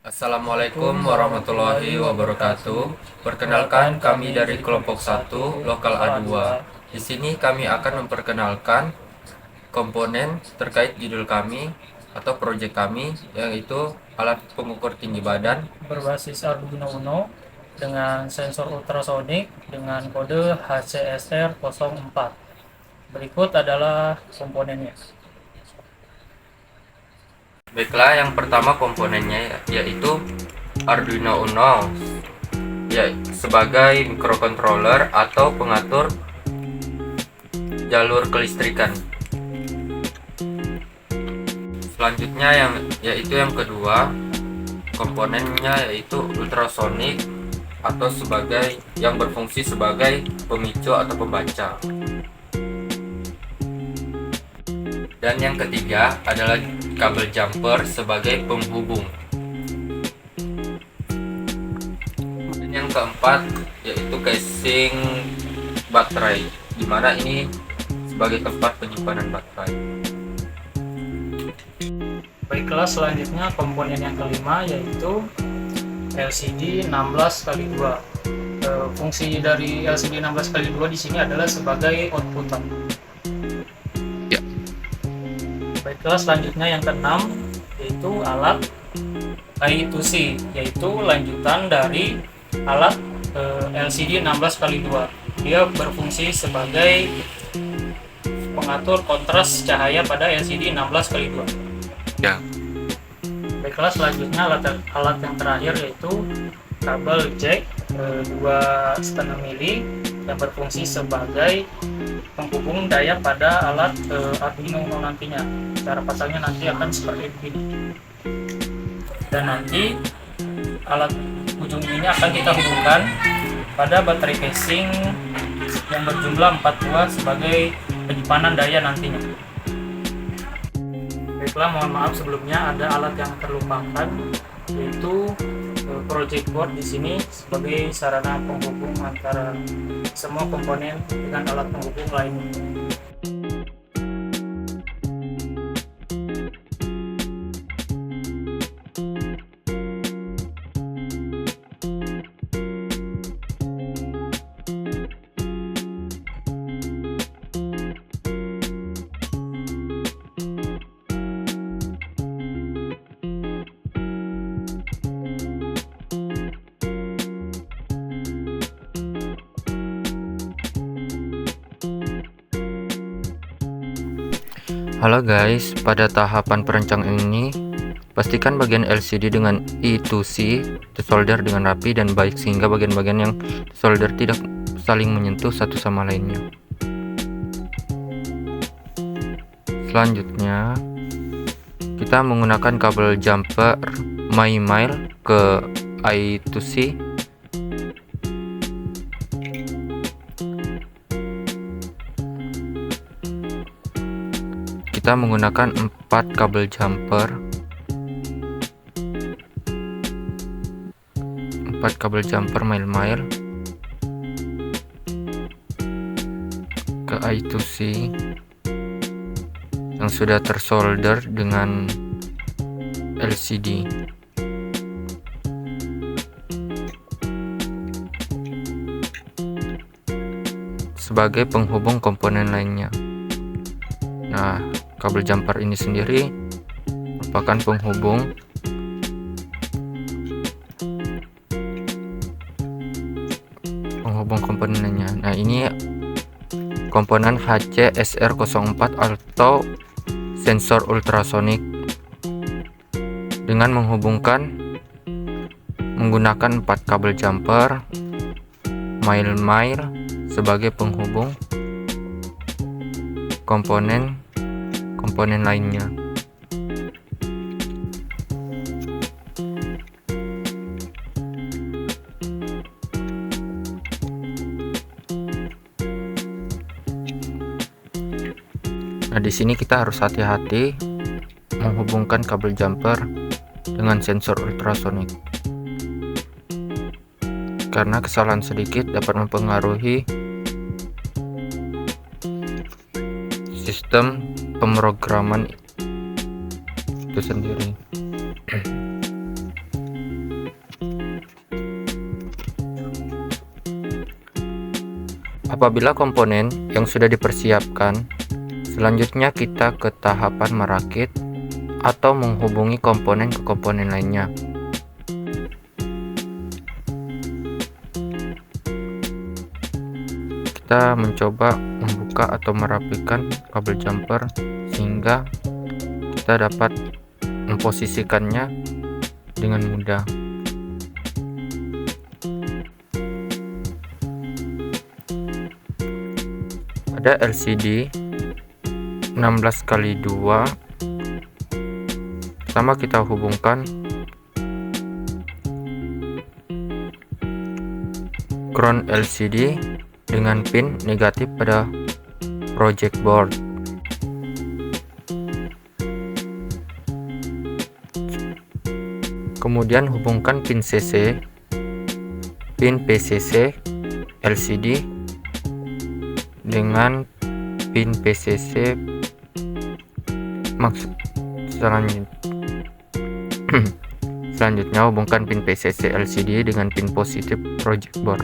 Assalamualaikum warahmatullahi wabarakatuh. Perkenalkan, kami dari kelompok 1 Lokal A2. Di sini kami akan memperkenalkan komponen terkait judul kami atau proyek kami, yaitu alat pengukur tinggi badan berbasis Arduino Uno dengan sensor ultrasonik dengan kode HCSR04. Berikut adalah komponennya. Baiklah, yang pertama komponennya yaitu Arduino Uno, ya, sebagai microcontroller atau pengatur jalur kelistrikan. Selanjutnya yang kedua komponennya yaitu ultrasonic atau yang berfungsi sebagai pemicu atau pembaca. Dan yang ketiga adalah kabel jumper sebagai penghubung. Dan yang keempat yaitu casing baterai, di mana ini sebagai tempat penyimpanan baterai. Baiklah, selanjutnya komponen yang kelima yaitu LCD 16x2. Fungsi dari LCD 16x2 di sini adalah sebagai outputan. Ya. Baiklah, selanjutnya yang keenam yaitu alat I2C, yaitu lanjutan dari alat LCD 16x2. Dia berfungsi sebagai pengatur kontras cahaya pada LCD 16x2. Ya. Baiklah, selanjutnya alat yang terakhir yaitu kabel jack 2,5 mili yang berfungsi sebagai penghubung daya pada alat Arduino Uno nantinya. Cara pasangnya nanti akan seperti begini. Dan nanti alat ujung ini akan kita hubungkan pada baterai casing yang berjumlah 4 buah sebagai penyimpanan daya nantinya. Baiklah, mohon maaf sebelumnya ada alat yang terlupakan, yaitu project board di sini sebagai sarana penghubung antara semua komponen dengan alat penghubung lainnya. Halo guys, pada tahapan perencanaan ini pastikan bagian LCD dengan I2C tersolder dengan rapi dan baik sehingga bagian-bagian yang solder tidak saling menyentuh satu sama lainnya. Selanjutnya kita menggunakan kabel jumper MyMail ke I2C. Kita menggunakan 4 kabel jumper, 4 kabel jumper mile ke I2C yang sudah tersolder dengan LCD. Sebagai penghubung komponen lainnya. Nah, kabel jumper ini sendiri merupakan penghubung komponennya. Nah, ini komponen HCSR04 atau sensor ultrasonik dengan menggunakan 4 kabel jumper mile sebagai penghubung komponen lainnya. Nah, di sini kita harus hati-hati menghubungkan kabel jumper dengan sensor ultrasonik, karena kesalahan sedikit dapat mempengaruhi sistem pemrograman itu sendiri. Apabila komponen yang sudah dipersiapkan, selanjutnya kita ke tahapan merakit atau menghubungi komponen ke komponen lainnya. Kita mencoba membuka atau merapikan kabel jumper sehingga kita dapat memposisikannya dengan mudah. Pada LCD 16x2, pertama kita hubungkan ground LCD dengan pin negatif pada project board. Kemudian hubungkan pin PCC LCD dengan pin PCC selanjutnya hubungkan pin PCC LCD dengan pin positif project board.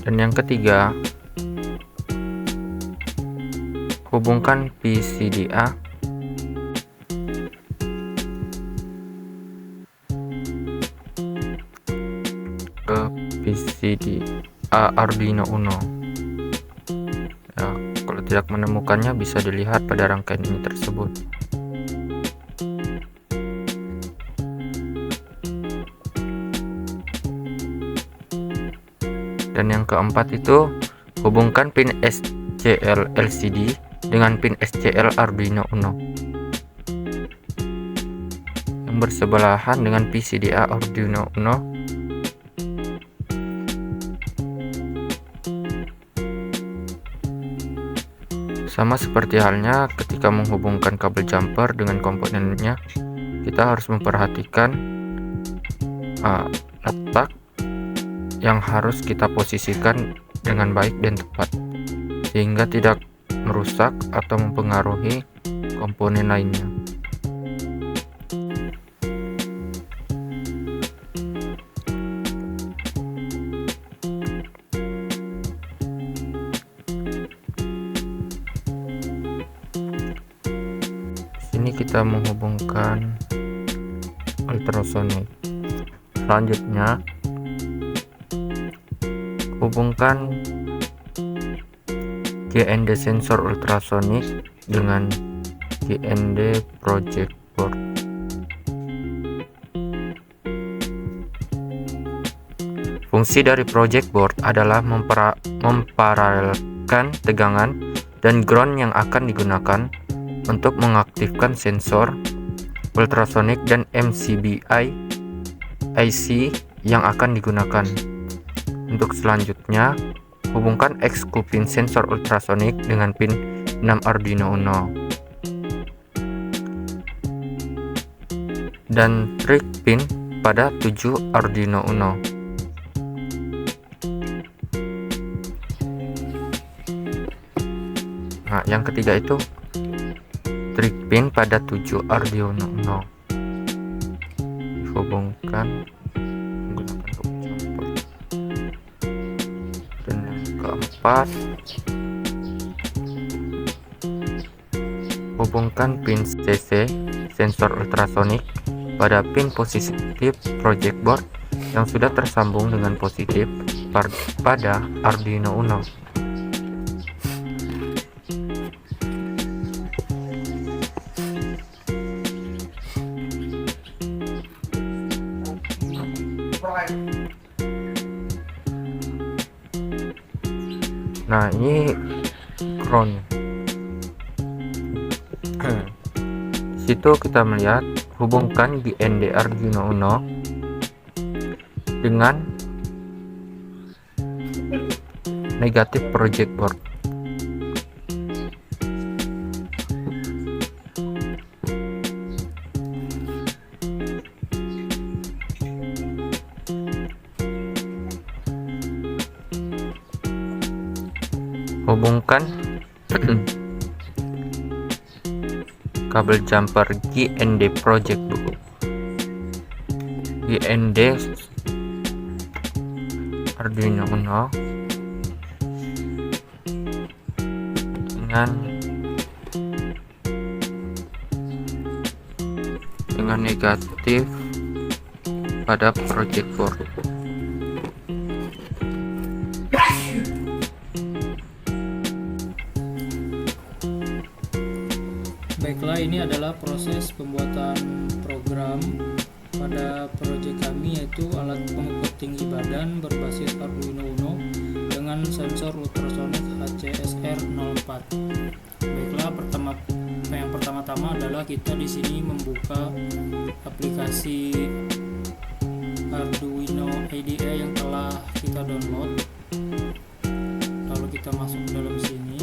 Dan yang ketiga, hubungkan PCDA ke PCDA Arduino Uno. Ya, kalau tidak menemukannya bisa dilihat pada rangkaian ini tersebut. Dan yang keempat itu, hubungkan pin SCL LCD dengan pin SCL Arduino Uno yang bersebelahan dengan PCDA Arduino Uno. Sama seperti halnya ketika menghubungkan kabel jumper dengan komponennya, kita harus memperhatikan letak yang harus kita posisikan dengan baik dan tepat, sehingga tidak merusak atau mempengaruhi komponen lainnya. Sini kita menghubungkan ultrasonic. Selanjutnya hubungkan GND sensor ultrasonic dengan GND project board. Fungsi dari project board adalah memparalelkan tegangan dan ground yang akan digunakan untuk mengaktifkan sensor ultrasonic dan MCBI IC yang akan digunakan. Untuk selanjutnya, hubungkan X pin sensor ultrasonic dengan pin 6 Arduino Uno dan trig pin pada 7 Arduino Uno. Nah, yang ketiga itu trig pin pada 7 Arduino Uno dihubungkan menggunakan kabel jumper. Dan yang keempat, hubungkan pin CC sensor ultrasonic pada pin positif project board yang sudah tersambung dengan positif pada Arduino Uno. Nah, ini ground. Situ kita melihat hubungkan GND Arduino Uno dengan negatif project board. Hubungkan kabel jumper GND project board IND Arduino Uno dengan negatif pada project board. Baiklah, ini adalah proses pembuatan program pada proyek kami, yaitu alat pengukur tinggi badan berbasis Arduino Uno dengan sensor ultrasonik HCSR 04. Baiklah, yang pertama-tama adalah kita di sini membuka aplikasi Arduino IDE yang telah kita download. Lalu kita masuk ke dalam sini.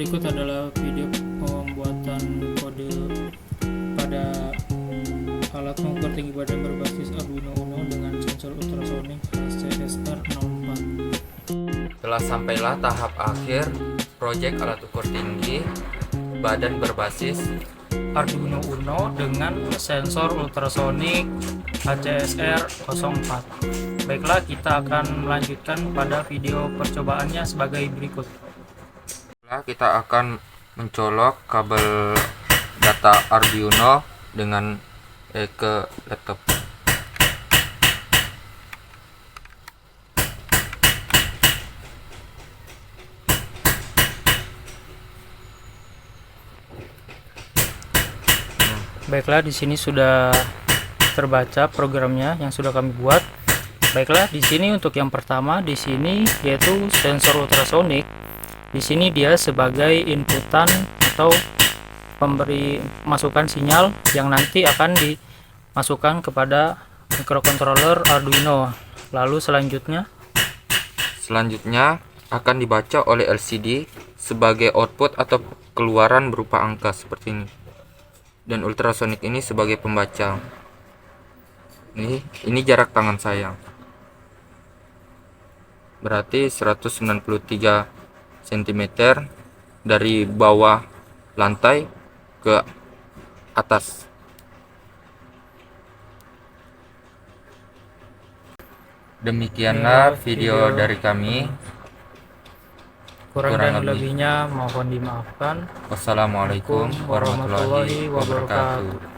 berikut adalah video pembuatan kode pada alat pengukur tinggi badan berbasis Arduino Uno dengan sensor ultrasonik HCSR04. Telah sampailah tahap akhir proyek alat ukur tinggi badan berbasis Arduino Uno dengan sensor ultrasonik HCSR04. Baiklah, kita akan melanjutkan pada video percobaannya sebagai berikut. Kita akan mencolok kabel data Arduino dengan ke laptop. Baiklah, di sini sudah terbaca programnya yang sudah kami buat. Baiklah, di sini untuk yang pertama di sini yaitu sensor ultrasonik. Di sini dia sebagai inputan atau pemberi masukan sinyal yang nanti akan dimasukkan kepada microcontroller Arduino. Lalu Selanjutnya akan dibaca oleh LCD sebagai output atau keluaran berupa angka seperti ini. Dan ultrasonik ini sebagai pembaca. Ini jarak tangan saya. Berarti 193 cm dari bawah lantai ke atas. Demikianlah video dari kami. kurang dan lebihnya mohon dimaafkan. Wassalamualaikum warahmatullahi wabarakatuh.